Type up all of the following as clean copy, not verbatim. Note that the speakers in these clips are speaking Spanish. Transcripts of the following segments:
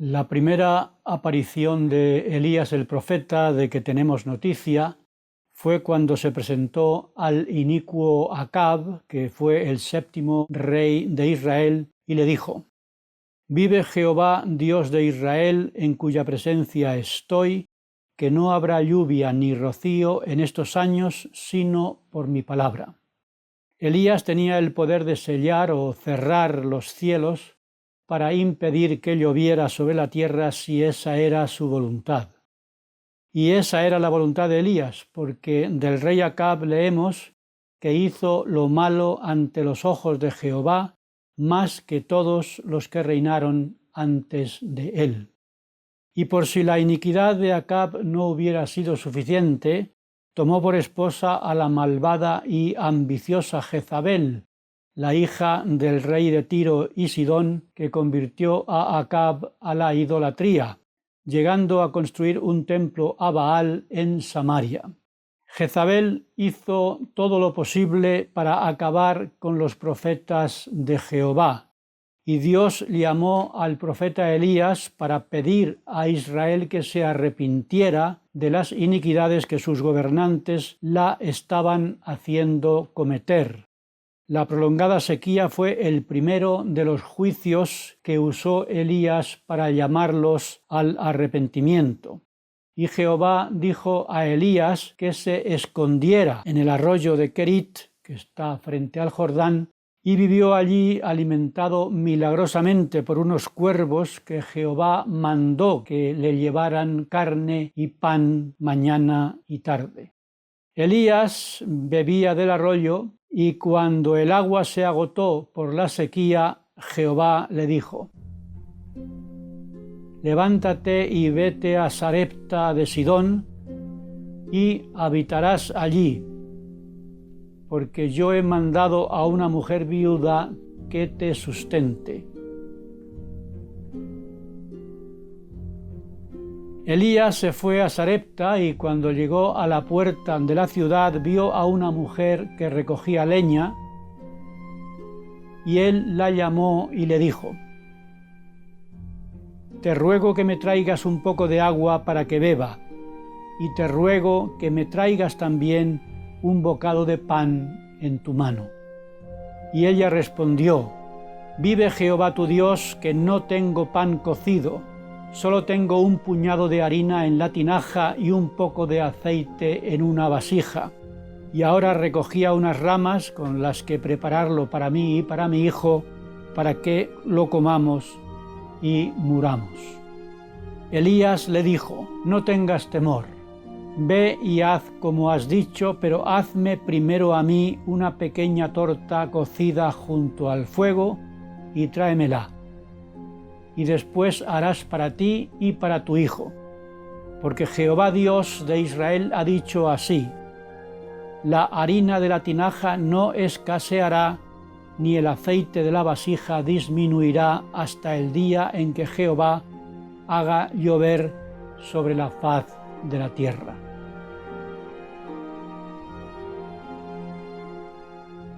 La primera aparición de Elías el profeta de que tenemos noticia fue cuando se presentó al inicuo Acab, que fue el 7º rey de Israel, y le dijo: «Vive Jehová, Dios de Israel, en cuya presencia estoy, que no habrá lluvia ni rocío en estos años, sino por mi palabra». Elías tenía el poder de sellar o cerrar los cielos para impedir que lloviera sobre la tierra si esa era su voluntad. Y esa era la voluntad de Elías, porque del rey Acab leemos que hizo lo malo ante los ojos de Jehová, más que todos los que reinaron antes de él. Y por si la iniquidad de Acab no hubiera sido suficiente, tomó por esposa a la malvada y ambiciosa Jezabel, la hija del rey de Tiro y Sidón, que convirtió a Acab a la idolatría, llegando a construir un templo a Baal en Samaria. Jezabel hizo todo lo posible para acabar con los profetas de Jehová, y Dios llamó al profeta Elías para pedir a Israel que se arrepintiera de las iniquidades que sus gobernantes la estaban haciendo cometer. La prolongada sequía fue el primero de los juicios que usó Elías para llamarlos al arrepentimiento. Y Jehová dijo a Elías que se escondiera en el arroyo de Kerit, que está frente al Jordán, y vivió allí alimentado milagrosamente por unos cuervos que Jehová mandó que le llevaran carne y pan mañana y tarde. Elías bebía del arroyo, y cuando el agua se agotó por la sequía, Jehová le dijo: «Levántate y vete a Sarepta de Sidón, y habitarás allí, porque yo he mandado a una mujer viuda que te sustente». Elías se fue a Sarepta, y cuando llegó a la puerta de la ciudad vio a una mujer que recogía leña, y él la llamó y le dijo: «Te ruego que me traigas un poco de agua para que beba, y te ruego que me traigas también un bocado de pan en tu mano». Y ella respondió: «Vive Jehová tu Dios, que no tengo pan cocido, solo tengo un puñado de harina en la tinaja y un poco de aceite en una vasija, y ahora recogía unas ramas con las que prepararlo para mí y para mi hijo, para que lo comamos y muramos». Elías le dijo: «No tengas temor, ve y haz como has dicho, pero hazme primero a mí una pequeña torta cocida junto al fuego y tráemela. Y después harás para ti y para tu hijo, porque Jehová Dios de Israel ha dicho así: la harina de la tinaja no escaseará, ni el aceite de la vasija disminuirá hasta el día en que Jehová haga llover sobre la faz de la tierra».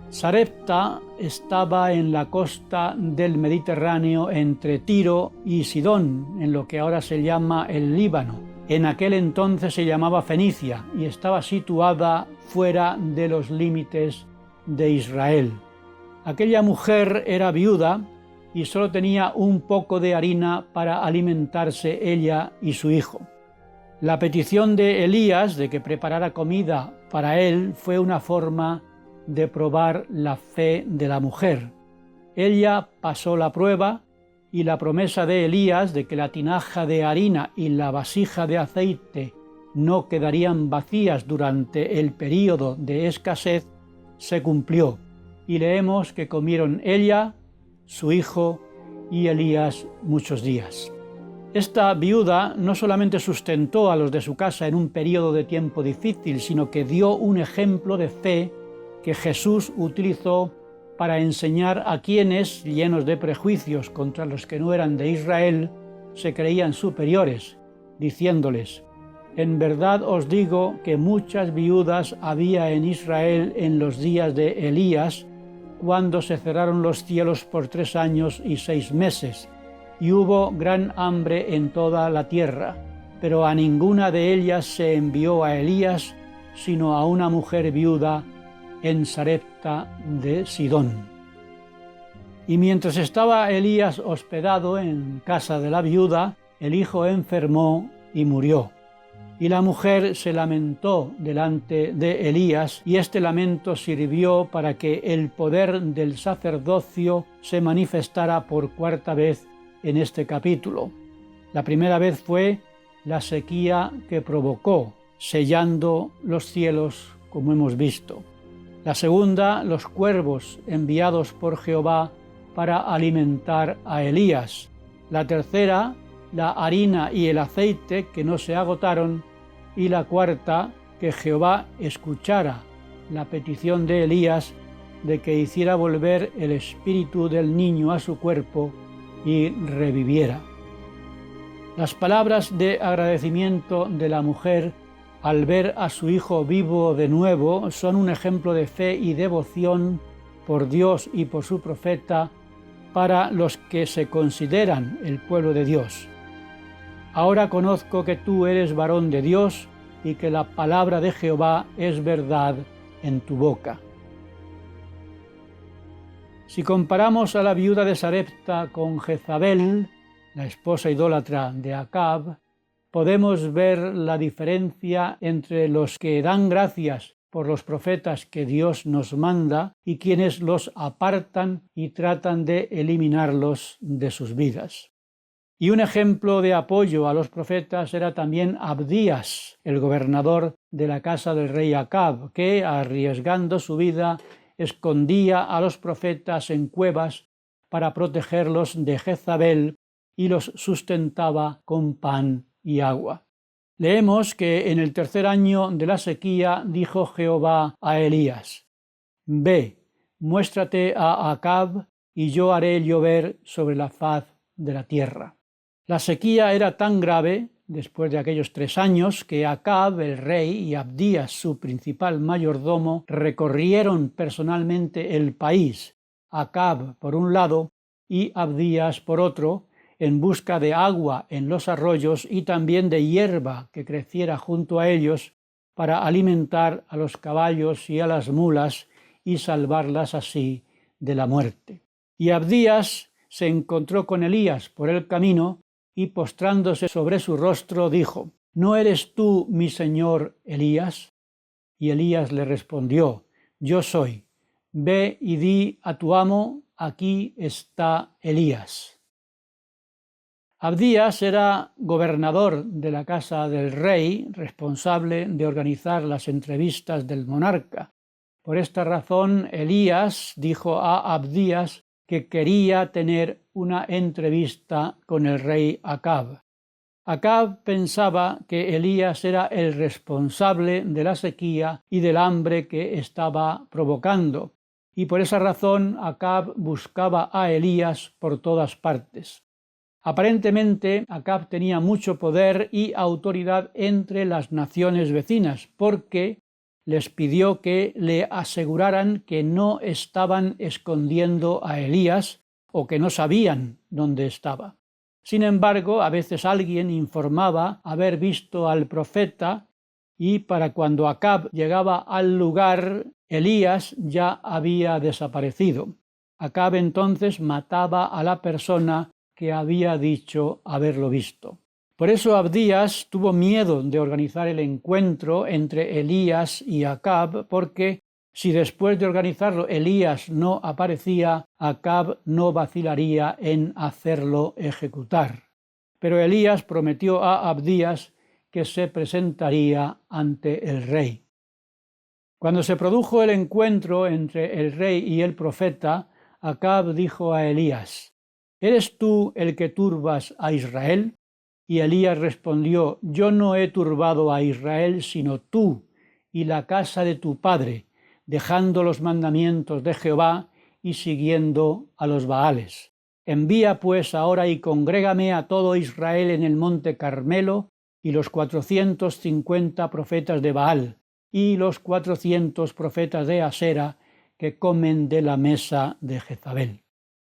Sarepta estaba en la costa del Mediterráneo entre Tiro y Sidón, en lo que ahora se llama el Líbano. En aquel entonces se llamaba Fenicia y estaba situada fuera de los límites de Israel. Aquella mujer era viuda y solo tenía un poco de harina para alimentarse ella y su hijo. La petición de Elías de que preparara comida para él fue una forma de probar la fe de la mujer. Ella pasó la prueba, y la promesa de Elías de que la tinaja de harina y la vasija de aceite no quedarían vacías durante el período de escasez se cumplió, y leemos que comieron ella, su hijo y Elías muchos días. Esta viuda no solamente sustentó a los de su casa en un período de tiempo difícil, sino que dio un ejemplo de fe que Jesús utilizó para enseñar a quienes, llenos de prejuicios contra los que no eran de Israel, se creían superiores, diciéndoles: «En verdad os digo que muchas viudas había en Israel en los días de Elías, cuando se cerraron los cielos por 3 años y 6 meses, y hubo gran hambre en toda la tierra, pero a ninguna de ellas se envió a Elías, sino a una mujer viuda en Sarepta de Sidón. Y mientras estaba Elías hospedado en casa de la viuda, el hijo enfermó y murió. Y la mujer se lamentó delante de Elías, y este lamento sirvió para que el poder del sacerdocio se manifestara por cuarta vez en este capítulo. La primera vez fue la sequía que provocó, sellando los cielos, como hemos visto. La segunda, los cuervos enviados por Jehová para alimentar a Elías. La tercera, la harina y el aceite que no se agotaron. Y la cuarta, que Jehová escuchara la petición de Elías de que hiciera volver el espíritu del niño a su cuerpo y reviviera. Las palabras de agradecimiento de la mujer al ver a su hijo vivo de nuevo son un ejemplo de fe y devoción por Dios y por su profeta para los que se consideran el pueblo de Dios. Ahora conozco que tú eres varón de Dios y que la palabra de Jehová es verdad en tu boca. Si comparamos a la viuda de Sarepta con Jezabel, la esposa idólatra de Acab, podemos ver la diferencia entre los que dan gracias por los profetas que Dios nos manda y quienes los apartan y tratan de eliminarlos de sus vidas. Y un ejemplo de apoyo a los profetas era también Abdías, el gobernador de la casa del rey Acab, que, arriesgando su vida, escondía a los profetas en cuevas para protegerlos de Jezabel y los sustentaba con pan y agua. Leemos que en el tercer año de la sequía dijo Jehová a Elías: «Ve, muéstrate a Acab, y yo haré llover sobre la faz de la tierra». La sequía era tan grave, después de aquellos 3 años, que Acab, el rey, y Abdías, su principal mayordomo, recorrieron personalmente el país, Acab por un lado y Abdías por otro, en busca de agua en los arroyos y también de hierba que creciera junto a ellos para alimentar a los caballos y a las mulas y salvarlas así de la muerte. Y Abdías se encontró con Elías por el camino y postrándose sobre su rostro dijo: «¿No eres tú mi señor Elías?». Y Elías le respondió: «Yo soy. Ve y di a tu amo: aquí está Elías». Abdías era gobernador de la casa del rey, responsable de organizar las entrevistas del monarca. Por esta razón, Elías dijo a Abdías que quería tener una entrevista con el rey Acab. Acab pensaba que Elías era el responsable de la sequía y del hambre que estaba provocando, y por esa razón Acab buscaba a Elías por todas partes. Aparentemente, Acab tenía mucho poder y autoridad entre las naciones vecinas, porque les pidió que le aseguraran que no estaban escondiendo a Elías o que no sabían dónde estaba. Sin embargo, a veces alguien informaba haber visto al profeta y para cuando Acab llegaba al lugar, Elías ya había desaparecido. Acab entonces mataba a la persona que había dicho haberlo visto. Por eso Abdías tuvo miedo de organizar el encuentro entre Elías y Acab, porque si después de organizarlo Elías no aparecía, Acab no vacilaría en hacerlo ejecutar. Pero Elías prometió a Abdías que se presentaría ante el rey. Cuando se produjo el encuentro entre el rey y el profeta, Acab dijo a Elías: «¿Eres tú el que turbas a Israel?». Y Elías respondió: «Yo no he turbado a Israel, sino tú y la casa de tu padre, dejando los mandamientos de Jehová y siguiendo a los Baales. Envía pues ahora y congrégame a todo Israel en el monte Carmelo, y los 450 profetas de Baal, y los 400 profetas de Asera, que comen de la mesa de Jezabel».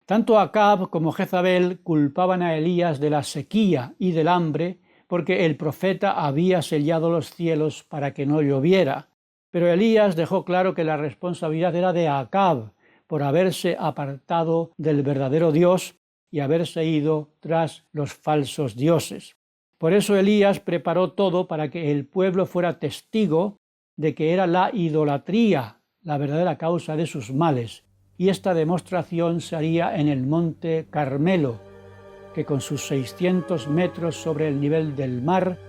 Tanto Acab como Jezabel culpaban a Elías de la sequía y del hambre porque el profeta había sellado los cielos para que no lloviera. Pero Elías dejó claro que la responsabilidad era de Acab por haberse apartado del verdadero Dios y haberse ido tras los falsos dioses. Por eso Elías preparó todo para que el pueblo fuera testigo de que era la idolatría la verdadera causa de sus males, y esta demostración se haría en el monte Carmelo, que con sus 600 metros sobre el nivel del mar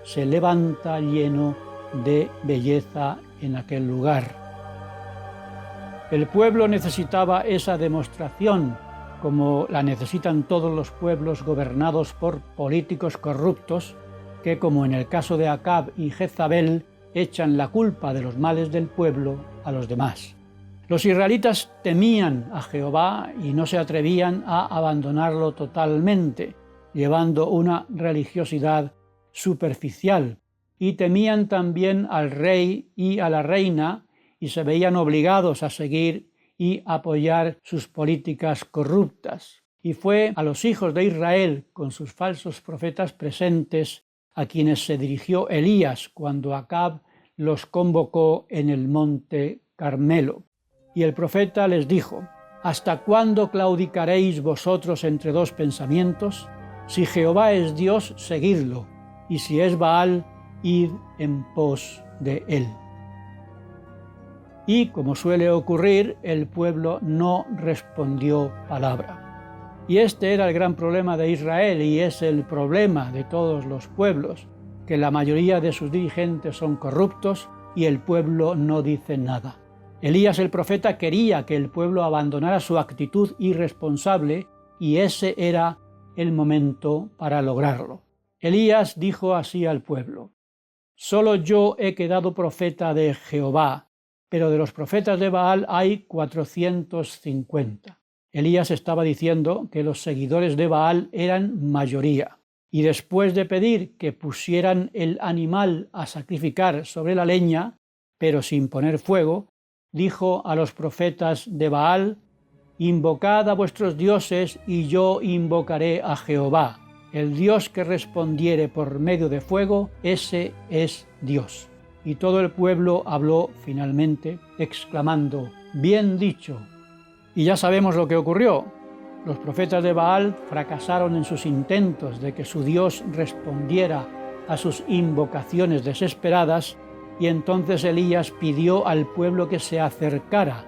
se levanta lleno de belleza en aquel lugar. El pueblo necesitaba esa demostración, como la necesitan todos los pueblos gobernados por políticos corruptos que, como en el caso de Acab y Jezabel, echan la culpa de los males del pueblo a los demás. Los israelitas temían a Jehová y no se atrevían a abandonarlo totalmente, llevando una religiosidad superficial, y temían también al rey y a la reina y se veían obligados a seguir y apoyar sus políticas corruptas. Y fue a los hijos de Israel, con sus falsos profetas presentes, a quienes se dirigió Elías cuando Acab los convocó en el monte Carmelo. Y el profeta les dijo: ¿Hasta cuándo claudicaréis vosotros entre dos pensamientos? Si Jehová es Dios, seguidlo, y si es Baal, id en pos de él. Y, como suele ocurrir, el pueblo no respondió palabra. Y este era el gran problema de Israel, y es el problema de todos los pueblos, que la mayoría de sus dirigentes son corruptos y el pueblo no dice nada. Elías el profeta quería que el pueblo abandonara su actitud irresponsable y ese era el momento para lograrlo. Elías dijo así al pueblo: «Solo yo he quedado profeta de Jehová, pero de los profetas de Baal hay 450». Elías estaba diciendo que los seguidores de Baal eran mayoría. Y después de pedir que pusieran el animal a sacrificar sobre la leña, pero sin poner fuego, dijo a los profetas de Baal: «Invocad a vuestros dioses y yo invocaré a Jehová. El Dios que respondiere por medio de fuego, ese es Dios». Y todo el pueblo habló finalmente, exclamando: «Bien dicho». Y ya sabemos lo que ocurrió. Los profetas de Baal fracasaron en sus intentos de que su Dios respondiera a sus invocaciones desesperadas, y entonces Elías pidió al pueblo que se acercara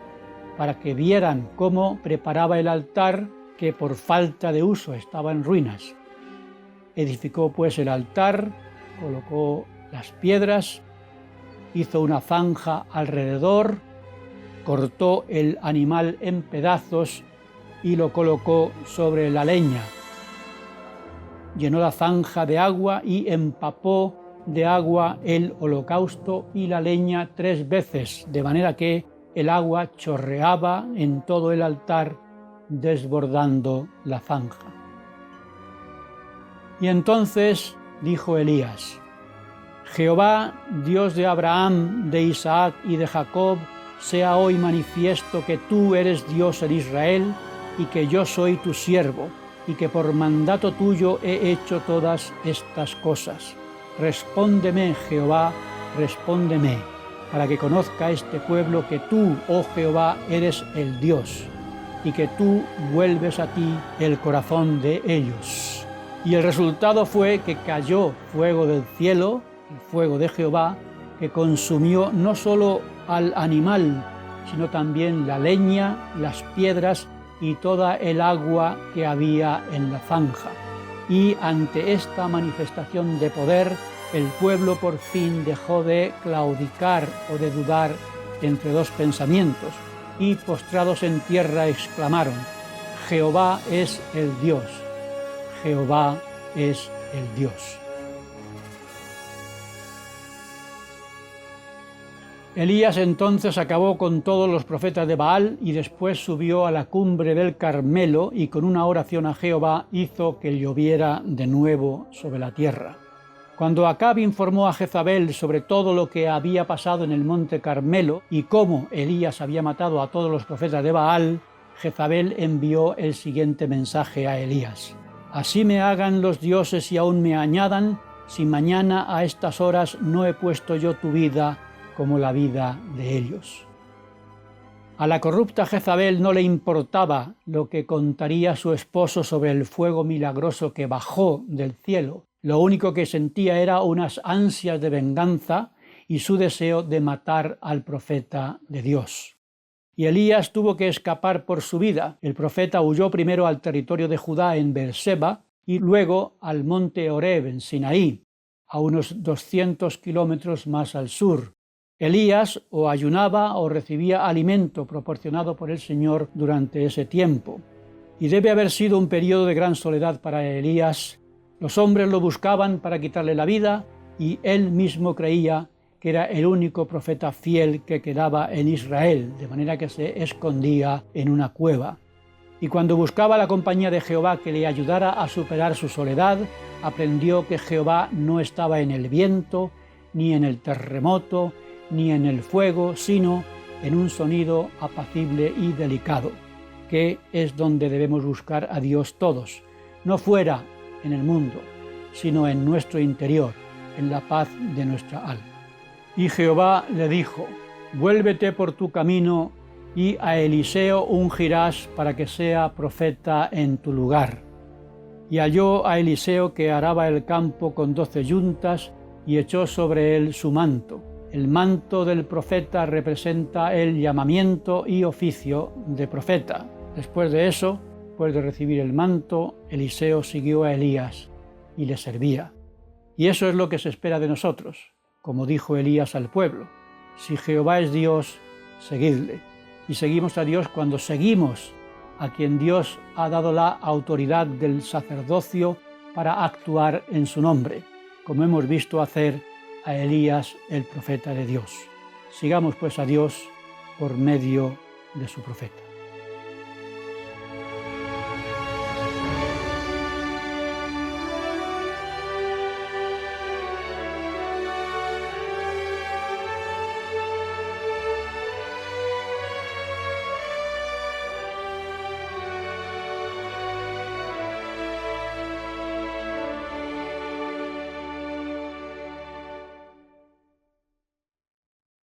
para que vieran cómo preparaba el altar, que por falta de uso estaba en ruinas. Edificó pues el altar, colocó las piedras, hizo una zanja alrededor, cortó el animal en pedazos y lo colocó sobre la leña. Llenó la zanja de agua y empapó de agua el holocausto y la leña 3 veces, de manera que el agua chorreaba en todo el altar, desbordando la zanja. Y entonces dijo Elías: «Jehová, Dios de Abraham, de Isaac y de Jacob, sea hoy manifiesto que tú eres Dios en Israel y que yo soy tu siervo, y que por mandato tuyo he hecho todas estas cosas. Respóndeme, Jehová, respóndeme, para que conozca este pueblo que tú, oh Jehová, eres el Dios, y que tú vuelves a ti el corazón de ellos». Y el resultado fue que cayó fuego del cielo, el fuego de Jehová, que consumió no solo al animal, sino también la leña, las piedras y toda el agua que había en la zanja. Y ante esta manifestación de poder, el pueblo por fin dejó de claudicar o de dudar entre dos pensamientos, y postrados en tierra exclamaron: «Jehová es el Dios, Jehová es el Dios». Elías entonces acabó con todos los profetas de Baal y después subió a la cumbre del Carmelo y con una oración a Jehová hizo que lloviera de nuevo sobre la tierra. Cuando Acab informó a Jezabel sobre todo lo que había pasado en el monte Carmelo y cómo Elías había matado a todos los profetas de Baal, Jezabel envió el siguiente mensaje a Elías: «Así me hagan los dioses y aún me añadan, si mañana a estas horas no he puesto yo tu vida como la vida de ellos». A la corrupta Jezabel no le importaba lo que contaría su esposo sobre el fuego milagroso que bajó del cielo. Lo único que sentía era unas ansias de venganza y su deseo de matar al profeta de Dios. Y Elías tuvo que escapar por su vida. El profeta huyó primero al territorio de Judá en Beerseba y luego al monte Horeb en Sinaí, a unos 200 kilómetros más al sur. Elías o ayunaba o recibía alimento proporcionado por el Señor durante ese tiempo. Y debe haber sido un periodo de gran soledad para Elías. Los hombres lo buscaban para quitarle la vida y él mismo creía que era el único profeta fiel que quedaba en Israel, de manera que se escondía en una cueva. Y cuando buscaba la compañía de Jehová que le ayudara a superar su soledad, aprendió que Jehová no estaba en el viento, ni en el terremoto, ni en el fuego, sino en un sonido apacible y delicado, que es donde debemos buscar a Dios todos, no fuera en el mundo, sino en nuestro interior, en la paz de nuestra alma. Y Jehová le dijo: «Vuélvete por tu camino y a Eliseo ungirás para que sea profeta en tu lugar». Y halló a Eliseo que araba el campo con 12 yuntas y echó sobre él su manto. El manto del profeta representa el llamamiento y oficio de profeta. Después de eso, después de recibir el manto, Eliseo siguió a Elías y le servía. Y eso es lo que se espera de nosotros, como dijo Elías al pueblo: «Si Jehová es Dios, seguidle». Y seguimos a Dios cuando seguimos a quien Dios ha dado la autoridad del sacerdocio para actuar en su nombre, como hemos visto hacer a Elías, el profeta de Dios. Sigamos pues a Dios por medio de su profeta.